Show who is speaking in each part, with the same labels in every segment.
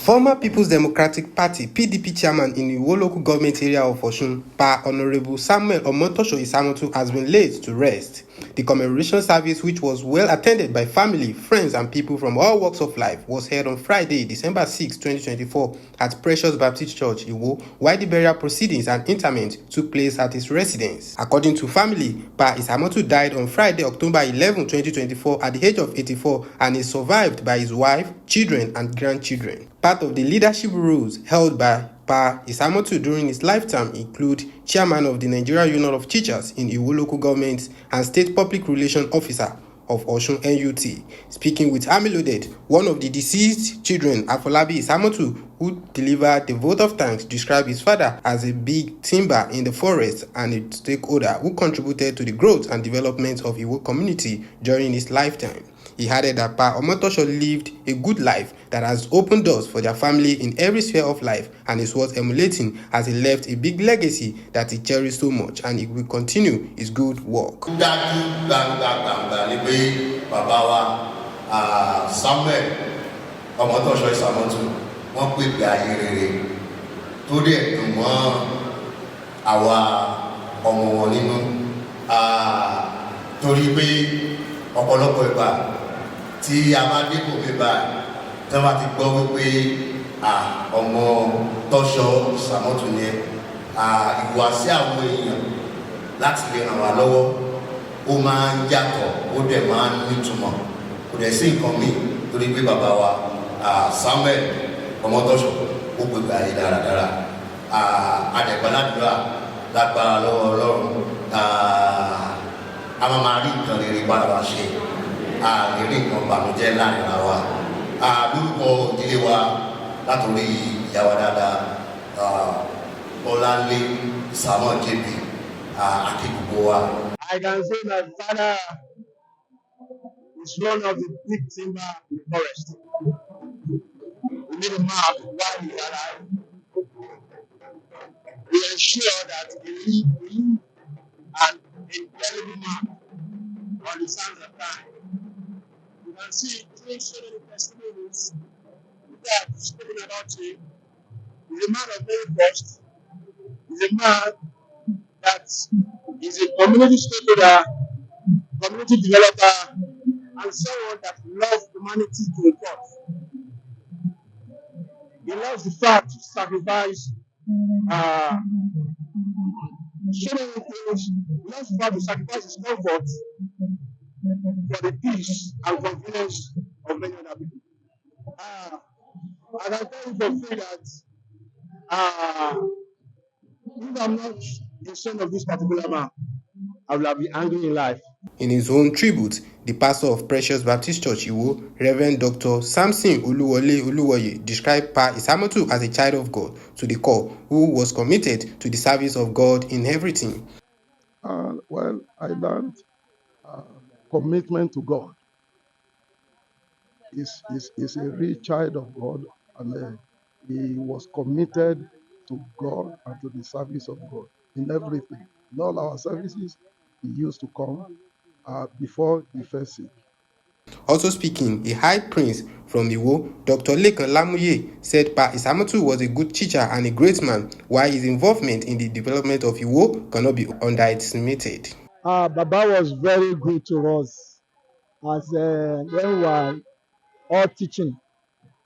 Speaker 1: Former People's Democratic Party (PDP) chairman in Iwo local government area of Osun, Pa Honorable Samuel Omotosho Isamotu, has been laid to rest. The commemoration service, which was well attended by family, friends and people from all walks of life, was held on Friday, December 6, 2024 at Precious Baptist Church, Iwo, while the burial proceedings and interment took place at his residence. According to family, Pa Isamotu died on Friday, October 11, 2024 at the age of 84 and is survived by his wife, children and grandchildren. Part of the leadership roles held by Pa Isamotu during his lifetime include chairman of the Nigeria Union of Teachers in Iwo local government and state public relations officer of Osun NUT. Speaking with Amiloded, one of the deceased children, Afolabi Isamotu, who delivered the vote of thanks, described his father as a big timber in the forest and a stakeholder who contributed to the growth and development of Iwo community during his lifetime. He added that Pa Omotosho lived a good life that has opened doors for their family in every sphere of life and is worth emulating, as he left a big legacy that he cherished so much and he will continue his good work.
Speaker 2: Samuel Omotosho Isamotu wọ́n pè gbé ayé rere tó dẹ̀ dùn mọ́ àwa ọmọ wọn nínú torí pé ọ̀pọ̀lọpọ̀ ìgbà tí a bá dépò pépà tí wọ́n bá ti gbọ́ wípé ọmọ Tọ́ṣọ Isamotu yẹn ìhùwàsí àwọn èèyàn láti lè ràn wá lọ́wọ́ ó máa ń yàtọ̀ ó dẹ̀ máa ń nítumọ̀ kò dẹ̀ sí nǹkan míì torí pé bàbá wa Samuel Omotosho ó gbégbé ayé dáradára adẹ̀gbàládùúrà lágbára lọ́wọ́ Ọlọ́run a máa rí nǹkan rere padà wá ṣe lè rí nǹkan bànújẹ́ láàrin ara wa lórúkọ ìdílé wa látòrí ìyá wa dáadáa Ọláńlé Samuel JP àti gbogbo wa.
Speaker 3: I can say my father is one of the big timber in the forest. We made a mark while he was alive. We ensure that he leave an indelible mark on the sands of time. You can see through so many testimonies that have spoken about him. He's a man of many firsts. He's a man that is a community stakeholder, community developer, and someone that loves humanity to a cause. He loves the fact to sacrifice so many things. He loves the fact to sacrifice his comfort for the peace and convenience of many other people. I can tell you for free that if I'm not the son of this particular man, I will have been angry in life.
Speaker 1: In his own tribute, the pastor of Precious Baptist Church, Iwo, Reverend Dr. Samson Oluwole Oluwoye, described Pa Isamotu as a child of God to the core, who was committed to the service of God in everything.
Speaker 4: Well, I learned commitment to God. He's a real child of God, and he was committed to God and to the service of God in everything. In all our services, he used to come before the first sick.
Speaker 1: Also speaking, a high prince from Iwo, Dr. Lekan Lamuye, said Pa Isamotu was a good teacher and a great man, while his involvement in the development of Iwo cannot be underestimated.
Speaker 3: Baba was very good to us as when we were all teaching.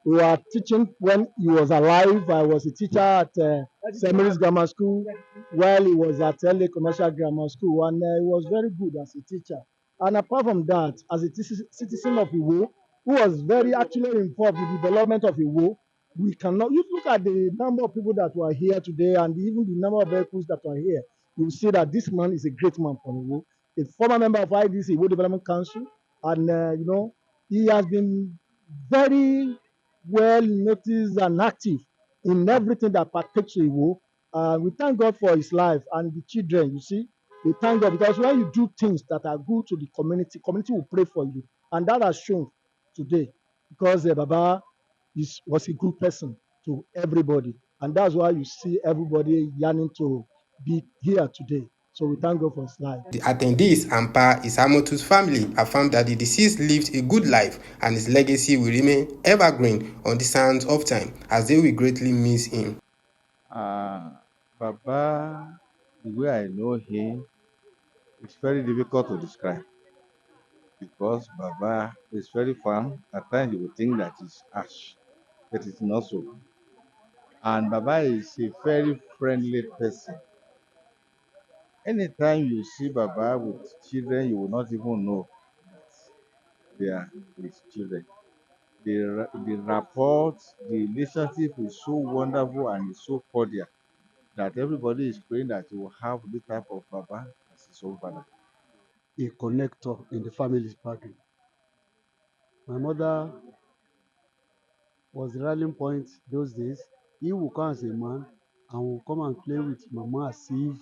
Speaker 3: We were teaching when he was alive. I was a teacher at St. Mary's Grammar School while he was at LA Commercial Grammar School, and he was very good as a teacher. And apart from that, as a citizen of Iwo, who was very actually involved in the development of Iwo, we cannot. You look at the number of people that were here today, and even the number of vehicles that were here. You see that this man is a great man for Iwo, a former member of IDC Iwo Development Council, and he has been very well noticed and active in everything that partakes to Iwo. We thank God for his life and the children. You see, we thank God because when you do things that are good to the community will pray for you, and that has shown today because Baba was a good person to everybody, and that's why you see everybody yearning to be here today. So we thank God for his life.
Speaker 1: The attendees and Pa Isamotu's family affirmed that the deceased lived a good life and his legacy will remain evergreen on the sands of time, as they will greatly miss him.
Speaker 5: Baba, the way I know him, it's very difficult to describe because Baba is very firm. At times you would think that he's harsh, but it's not so. And Baba is a very friendly person. Anytime you see Baba with children, you will not even know they are his children. The rapport, the relationship is so wonderful and is so cordial that everybody is praying that he will have this type of Baba as his own father.
Speaker 3: A connector in the family party. My mother was the rallying point those days. He will come as a man and will come and play with Mama as if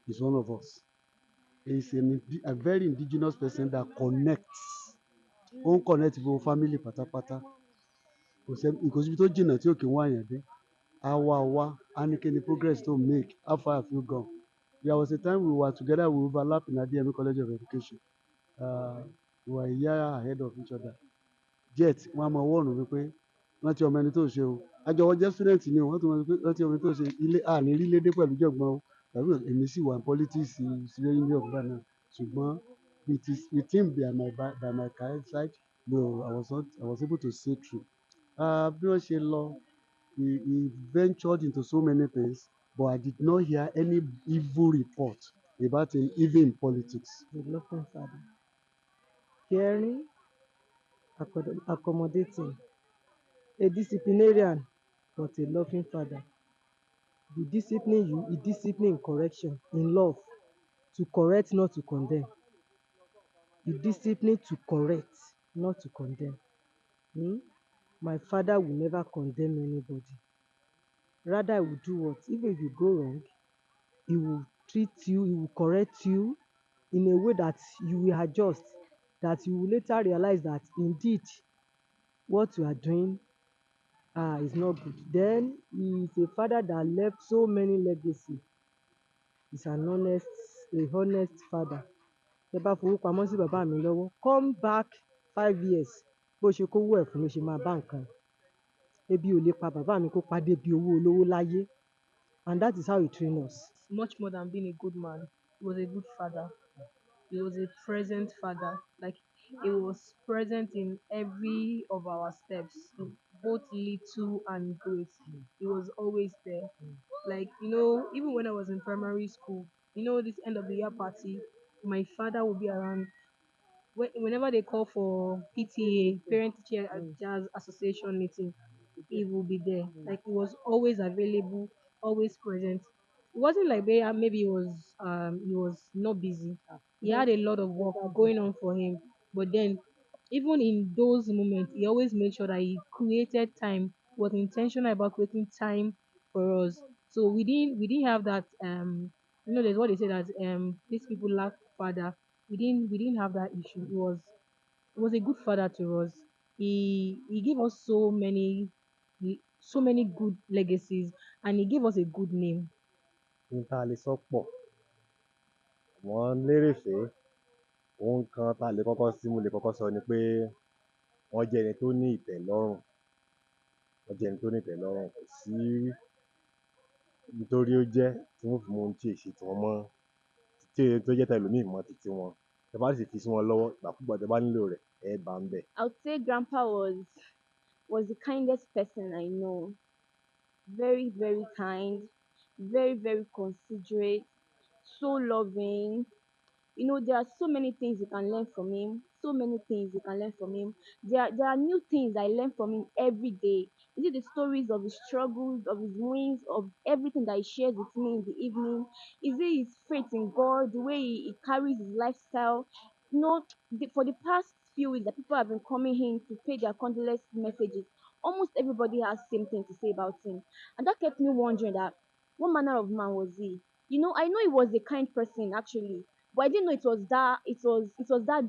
Speaker 3: he's one of us. He's a very indigenous person that connects. Ó ń connect gbogbo family pátápátá. Kò síbi tó jìnnà tí ò kí ń wá yẹn dé. Á wá, á ní kí ni progress tó make, how far have you gone? There was a time we were together, we overlapped in Adeyemi College of Education. We were a year ahead of each other. Jet wọn á mọ wọ́ọ̀nù mi pé rántí ọmọ ẹni tó ṣe o. Àjọwọ́ jẹ́ student ni o, wọ́n tún mọ pé rántí ọmọ ẹni tó ṣe ilé àní rí lédè pẹ̀lú jọ̀gbọ́n o. Tàbí èmi sì wà ní politics sílẹ̀ ní ọ̀gbà náà. Ṣùgbọ́n with him by my side, no, I was able to see through. Bí wọ́n ṣe lọ, he ventured into so many things, but I did not hear any evil report about him, even in politics.
Speaker 6: The loving father, caring, accommodating, a disciplinarian, but a loving father. He discipline you, he discipline in correction, in love, to correct, not to condemn. He discipline to correct, not to condemn. My father will never condemn anybody. Rather, he will do what? Even if you go wrong, he will treat you, he will correct you in a way that you will adjust, that you will later realize that indeed what you are doing is not good. Then he is a father that left so many legacy. He's a honest father. Tẹ́ bá fowó pamọ́ sí bàbá mi lọ́wọ́, come back 5 years, bó ṣe kówó ẹ̀ fún ló ṣe máa bá nǹkan. Ebi ò lè pa bàbá mi kó pàdé bí owó olówó láyé. And that is how he train us.
Speaker 7: Much more than being a good man, he was a good father. He was a present father. Like, he was present in every of our steps, both little and great. He was always there. Like, even when I was in primary school, this end of the year party, my father would be around. Whenever they call for PTA, Parent Teachers Association meeting, he will be there. Like, he was always available, always present. It wasn't like maybe he was not busy. He had a lot of work going on for him. But then, even in those moments, he always made sure that he created time, was intentional about creating time for us. So we didn't have that there's what they say that these people lack father. We didn't have that issue. He was a good father to us. He gave us so many good legacies, and he gave us a good name.
Speaker 8: Ohun tá a lè sọ pọ̀, wọ́n lérèfé. Ohun kan tá a lè kọ́kọ́ sọ ni pé wọ́n jẹ́ ẹni tó ní ìtẹ́lọ́rùn. Kò sí nítorí ó jẹ́ tí wọ́n fi mú ohun tí èṣe tí wọ́n mọ́, tó jẹ́ tẹlòmíì mọ́ titi wọn. Tẹ bá sì fi sí wọn lọ́wọ́, ìgbàkúgbà tẹ bá nílò rẹ̀, ẹ bá ń bẹ̀.
Speaker 9: I would say Grandpa was the kindest person I know. Very, very kind, very, very considerate, so loving. There are so many things you can learn from him. There are new things I learn from him every day. The stories of his struggles, of his wins, of everything that he shares with me in the evening? Is it his faith in God, the way he carries his lifestyle? For the past few weeks that people have been coming in to pay their condolence messages, almost everybody has same thing to say about him. And that kept me wondering that what manner of man was he? I know he was a kind person actually, but I didn't know it was that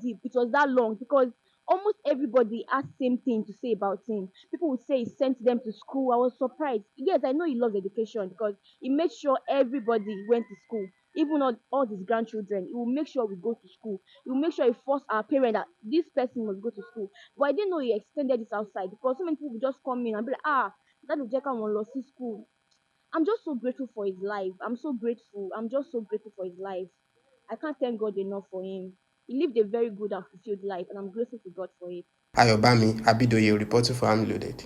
Speaker 9: deep, it was that long, because almost everybody has same thing to say about him. People would say he sent them to school. I was surprised. Yes, I know he loves education because he made sure everybody went to school, even all his grandchildren. He will make sure we go to school. He will make sure he forced our parents that this person must go to school. But I didn't know he extended this outside because so many people would just come in and be like, that will check out on lossy school. I'm just so grateful for his life. I'm so grateful. I'm just so grateful for his life. I can't thank God enough for him. He lived a very good and fulfilled life, and I'm grateful to God for it.
Speaker 1: Ayobami Abidoye reporting for Amloaded.